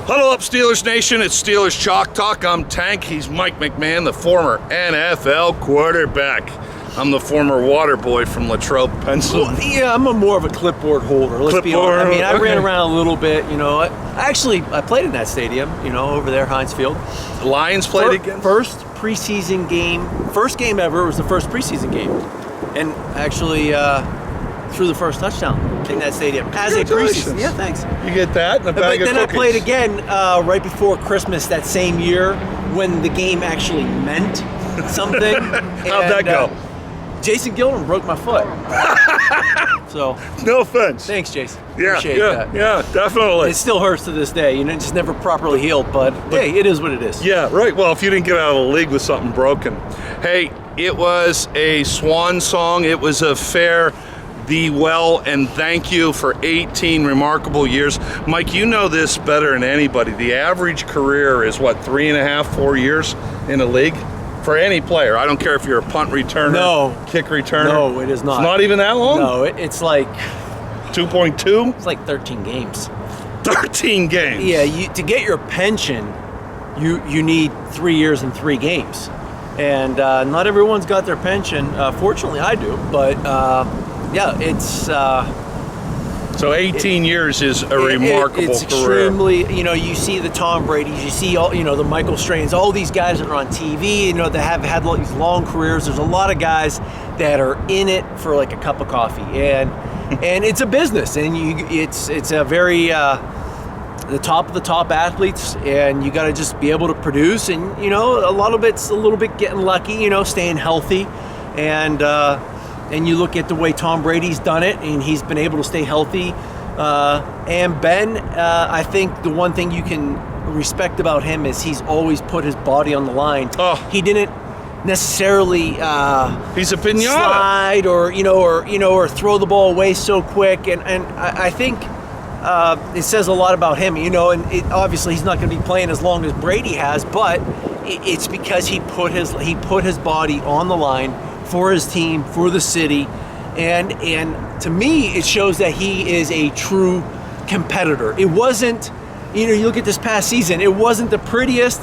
Huddle up, Steelers Nation. It's Steelers Chalk Talk. I'm Tank. He's Mike McMahon, the former NFL quarterback. I'm the former water boy from Latrobe, Pennsylvania. Well, yeah, I'm more of a clipboard holder. Let's be honest. I mean, I ran around a little bit. You know, I played in that stadium. You know, over there, Heinz Field. The Lions played again. First preseason game. First game ever. It was the first preseason game, and actually threw the first touchdown in that stadium as a preseason. Yeah, thanks. You get that and a bag of cookies. Then I played again right before Christmas that same year when the game actually meant something. How'd that go? Jason Gilman broke my foot. So no offense. Thanks, Jason. Yeah, Appreciate that. Yeah, definitely. It still hurts to this day. You know, it's just never properly healed. But hey, it is what it is. Yeah, right. Well, if you didn't get out of the league with something broken, hey, it was a swan song. It was a fair thee well, and thank you for 18 remarkable years. Mike, you know this better than anybody. The average career is what, 3.5, 4 years in the league? For any player. I don't care if you're a punt returner, kick returner. No, it is not. It's not even that long? No, it's like 2.2? It's like 13 games. 13 games? Yeah, to get your pension, you need 3 years and 3 games. And not everyone's got their pension. Fortunately, I do. But yeah, it's... So 18 years is a remarkable career. It's extremely, you know, you see the Tom Brady's, you see all, you know, the Michael Strains, all these guys that are on TV, you know, that have had these long careers. There's a lot of guys that are in it for like a cup of coffee, and it's a business, and it's a very the top of the top athletes, and you got to just be able to produce, and you know, a lot of it's a little bit getting lucky, you know, staying healthy, and you look at the way Tom Brady's done it, and he's been able to stay healthy. And Ben, I think the one thing you can respect about him is he's always put his body on the line. Oh. He didn't necessarily he's a pinata. Slide or throw the ball away so quick. And I think it says a lot about him. You know, and obviously he's not going to be playing as long as Brady has, but it's because he put his body on the line for his team, for the city, and to me, it shows that he is a true competitor. It wasn't, you know, you look at this past season, it wasn't the prettiest,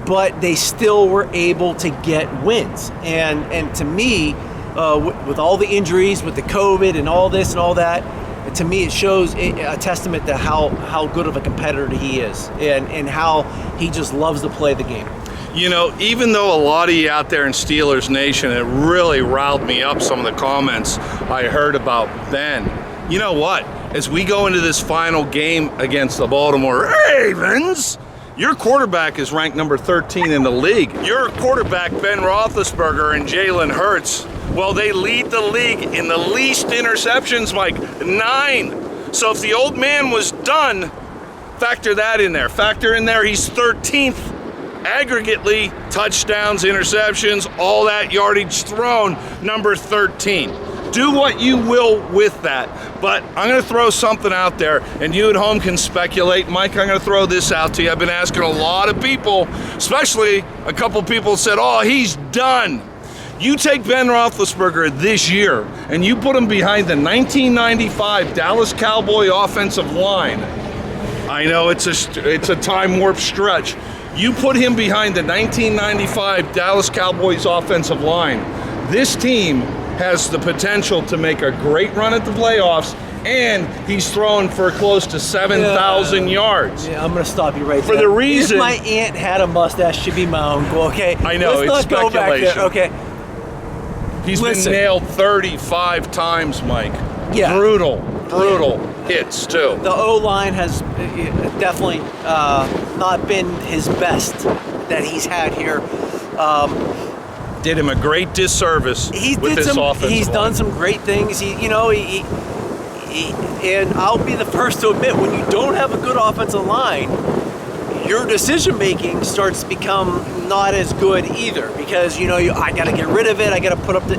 but they still were able to get wins. And to me, with all the injuries, with the COVID and all this and all that, to me, it shows a testament to how good of a competitor he is, and how he just loves to play the game. You know, even though a lot of you out there in Steelers Nation, it really riled me up, some of the comments I heard about Ben. You know what? As we go into this final game against the Baltimore Ravens, your quarterback is ranked number 13 in the league. Your quarterback, Ben Roethlisberger and Jalen Hurts, well, they lead the league in the least interceptions, Mike, 9. So if the old man was done, factor that in there. Factor in there he's 13th. Aggregately, touchdowns, interceptions, all that yardage thrown, number 13. Do what you will with that, but I'm going to throw something out there, and you at home can speculate. Mike, I'm going to throw this out to you. I've been asking a lot of people, especially a couple people said, oh, he's done. You take Ben Roethlisberger this year, and you put him behind the 1995 Dallas Cowboy offensive line. I know it's a time warp stretch. You put him behind the 1995 Dallas Cowboys offensive line. This team has the potential to make a great run at the playoffs, and he's throwing for close to 7,000 yards. Yeah, I'm going to stop you right there. For the reason... If my aunt had a mustache, she'd be my uncle, okay? I know, Let's it's not speculation. go back there, okay? He's been nailed 35 times, Mike. Yeah. Brutal hits, too. The O-line has definitely not been his best that he's had here. Did him a great disservice with his offensive line. He's done some great things. And I'll be the first to admit, when you don't have a good offensive line, your decision making starts to become not as good either, because I got to get rid of it. I got to put up the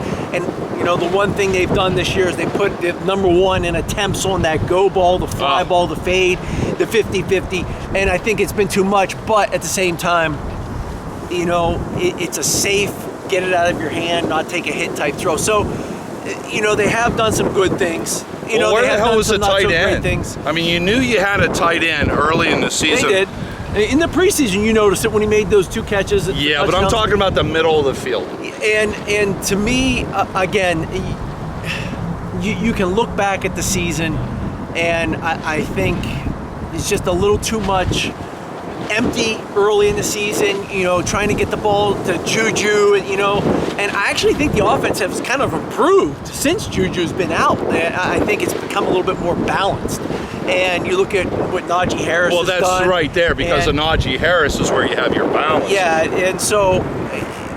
one thing they've done this year is they put the number 1 in attempts on that go ball, the fly ball, the fade, the 50-50, and I think it's been too much. But at the same time, it's a safe, get it out of your hand, not take a hit type throw. So, they have done some good things. you know, where they the have hell done was the some not tight so great end? things. I mean, you knew you had a tight end early in the season. They did. In the preseason, you noticed it when he made those 2 catches. Yeah, but I'm talking about the middle of the field. And to me, again, you can look back at the season, and I think it's just a little too much empty early in the season, you know, trying to get the ball to Juju, you know, and I actually think the offense has kind of improved since Juju's been out. I think it's become a little bit more balanced. And you look at what Najee Harris has done. Well, that's right there, because of Najee Harris is where you have your balance. Yeah, and so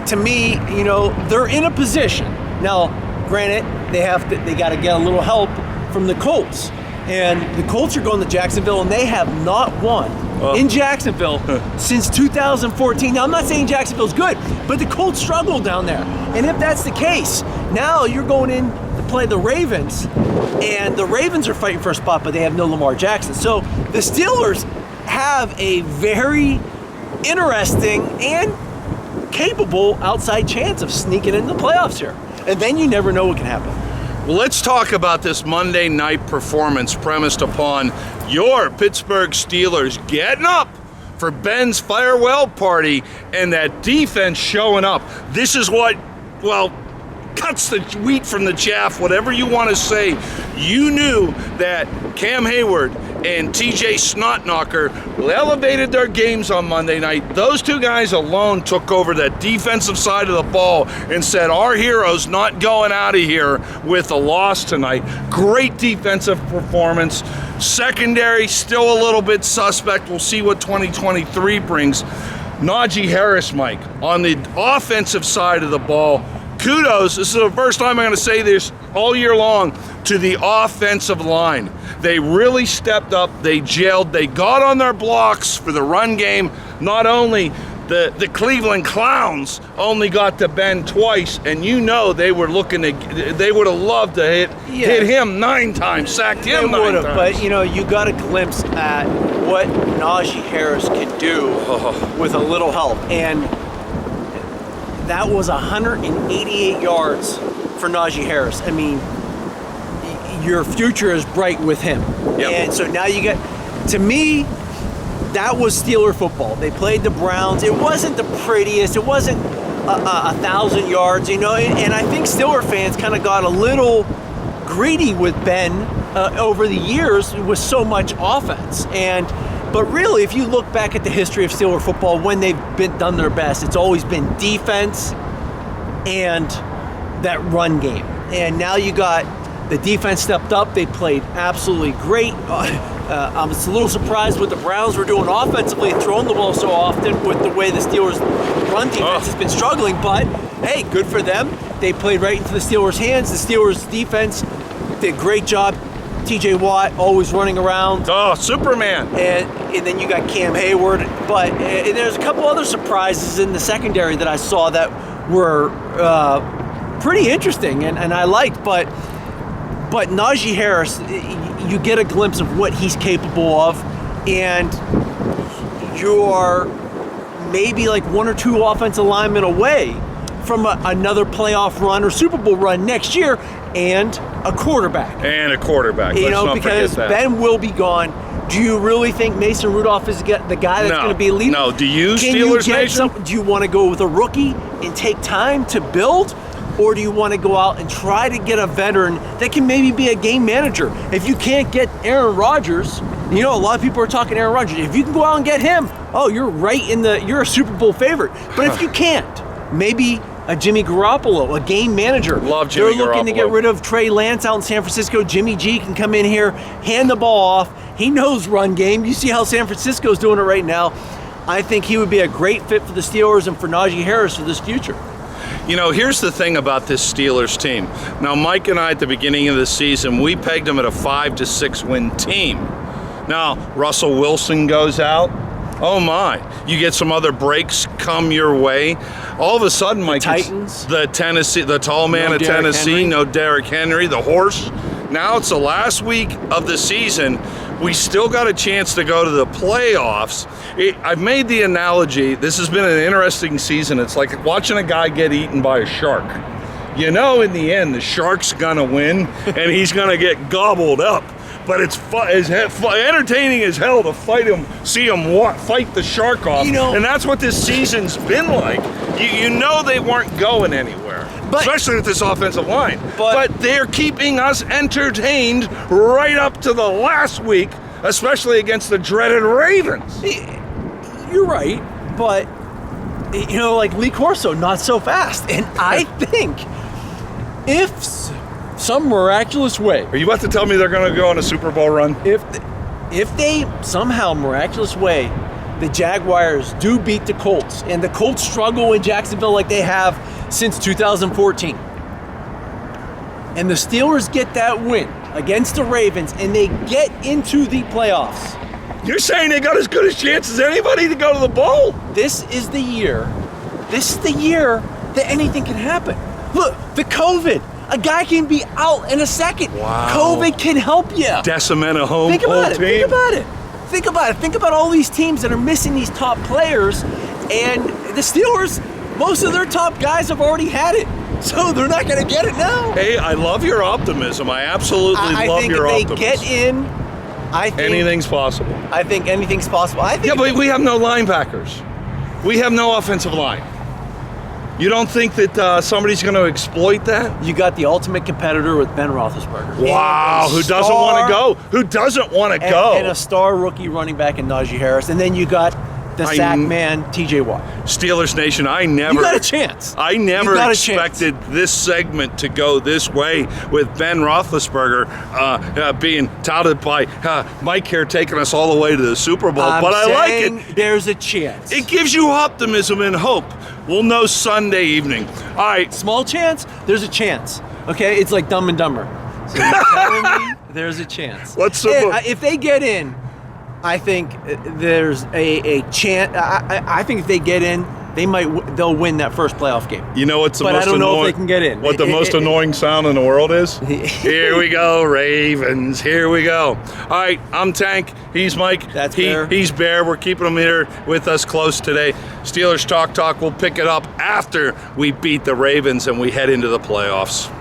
to me, you know, they're in a position. Now, granted, they got to get a little help from the Colts. And the Colts are going to Jacksonville, and they have not won in Jacksonville since 2014. Now, I'm not saying Jacksonville's good, but the Colts struggle down there. And if that's the case, now you're going in to play the Ravens, and the Ravens are fighting for a spot, but they have no Lamar Jackson. So the Steelers have a very interesting and capable outside chance of sneaking in the playoffs here. And then you never know what can happen. Well, let's talk about this Monday night performance premised upon your Pittsburgh Steelers getting up for Ben's farewell party and that defense showing up. This is what, well, cuts the wheat from the chaff, whatever you want to say. You knew that Cam Hayward and TJ Snotknocker elevated their games on Monday night. Those 2 guys alone took over that defensive side of the ball and said, our hero's not going out of here with a loss tonight. Great defensive performance. Secondary still a little bit suspect. We'll see what 2023 brings. Najee Harris, Mike, on the offensive side of the ball, kudos, this is the first time I'm going to say this all year long, to the offensive line. They really stepped up, they gelled, they got on their blocks for the run game. Not only the Cleveland Clowns only got to Ben twice, and you know they were looking to, they would have loved to hit him 9 times, sacked him 9 times. But you know, you got a glimpse at what Najee Harris can do with a little help, and that was 188 yards for Najee Harris. I mean, your future is bright with him. Yep. And so now you get, to me, that was Steeler football. They played the Browns. It wasn't the prettiest. It wasn't 1,000 yards, you know. And I think Steeler fans kind of got a little greedy with Ben over the years with so much offense. But really, if you look back at the history of Steeler football, when they've done their best, it's always been defense and that run game. And now you got the defense stepped up. They played absolutely great. I'm a little surprised what the Browns were doing offensively, throwing the ball so often with the way the Steelers' run defense has been struggling. But, hey, good for them. They played right into the Steelers' hands. The Steelers' defense did a great job. T.J. Watt always running around. Oh, Superman. And then you got Cam Hayward. But and there's a couple other surprises in the secondary that I saw that were pretty interesting and I liked. But Najee Harris, you get a glimpse of what he's capable of, and you are maybe like 1 or 2 offensive linemen away from another playoff run or Super Bowl run next year, and a quarterback. You know, because Ben will be gone. Do you really think Mason Rudolph is the guy that's going to be leading? No. Do you, Can Steelers you Nation? Do you want to go with a rookie and take time to build? Or do you want to go out and try to get a veteran that can maybe be a game manager? If you can't get Aaron Rodgers, you know, a lot of people are talking Aaron Rodgers. If you can go out and get him, you're a Super Bowl favorite. But if you can't, maybe a Jimmy Garoppolo, a game manager. Love Jimmy Garoppolo. They're looking to get rid of Trey Lance out in San Francisco. Jimmy G can come in here, hand the ball off. He knows run game. You see how San Francisco's doing it right now. I think he would be a great fit for the Steelers and for Najee Harris for this future. You know, here's the thing about this Steelers team. Now, Mike and I at the beginning of the season, we pegged them at a 5 to 6 win team. Now, Russell Wilson goes out. Oh my, you get some other breaks come your way. All of a sudden, Mike, Titans, the tall man of Tennessee, no Derrick Henry, the horse. Now it's the last week of the season. We still got a chance to go to the playoffs. I've made the analogy, this has been an interesting season. It's like watching a guy get eaten by a shark. You know, in the end, the Shark's gonna win, and he's gonna get gobbled up. But it's entertaining as hell to see him fight the Shark off. You know, and that's what this season's been like. You know they weren't going anywhere, especially with this offensive line. But they're keeping us entertained right up to the last week, especially against the dreaded Ravens. You're right, but you know, like Lee Corso, not so fast. And I think if some miraculous way, are you about to tell me they're going to go on a Super Bowl run? If they somehow miraculous way, the Jaguars do beat the Colts, and the Colts struggle in Jacksonville like they have since 2014, and the Steelers get that win against the Ravens, and they get into the playoffs. You're saying they got as good a chance as anybody to go to the bowl? This is the year that anything can happen. Look, the COVID. A guy can be out in a second. Wow. COVID can help you. Decimate a whole team. Think about it. Think about all these teams that are missing these top players, and the Steelers, most of their top guys have already had it, so they're not going to get it now. Hey, I love your optimism. I absolutely love your optimism. I think if they get in, I think anything's possible. I think anything's possible. Yeah, but we have no linebackers. We have no offensive line. You don't think that somebody's going to exploit that? You got the ultimate competitor with Ben Roethlisberger. Wow, who doesn't want to go? Who doesn't want to go? And a star rookie running back in Najee Harris. And then you got the sack man, TJ Watt. Steelers Nation, you got a chance. I never expected this segment to go this way with Ben Roethlisberger being touted by Mike here, taking us all the way to the Super Bowl. But I like it. There's a chance. It gives you optimism and hope. We'll know Sunday evening. All right. Small chance, there's a chance. Okay? It's like Dumb and Dumber. So you're telling me there's a chance. If they get in, I think there's a chance. I think if they get in, they'll win that first playoff game. You know what's the most annoying? But I don't know if they can get in. What the most annoying sound in the world is? Here we go, Ravens. Here we go. All right, I'm Tank. He's Mike. That's Bear. He's Bear. We're keeping him here with us close today. Steelers Talk. We'll pick it up after we beat the Ravens and we head into the playoffs.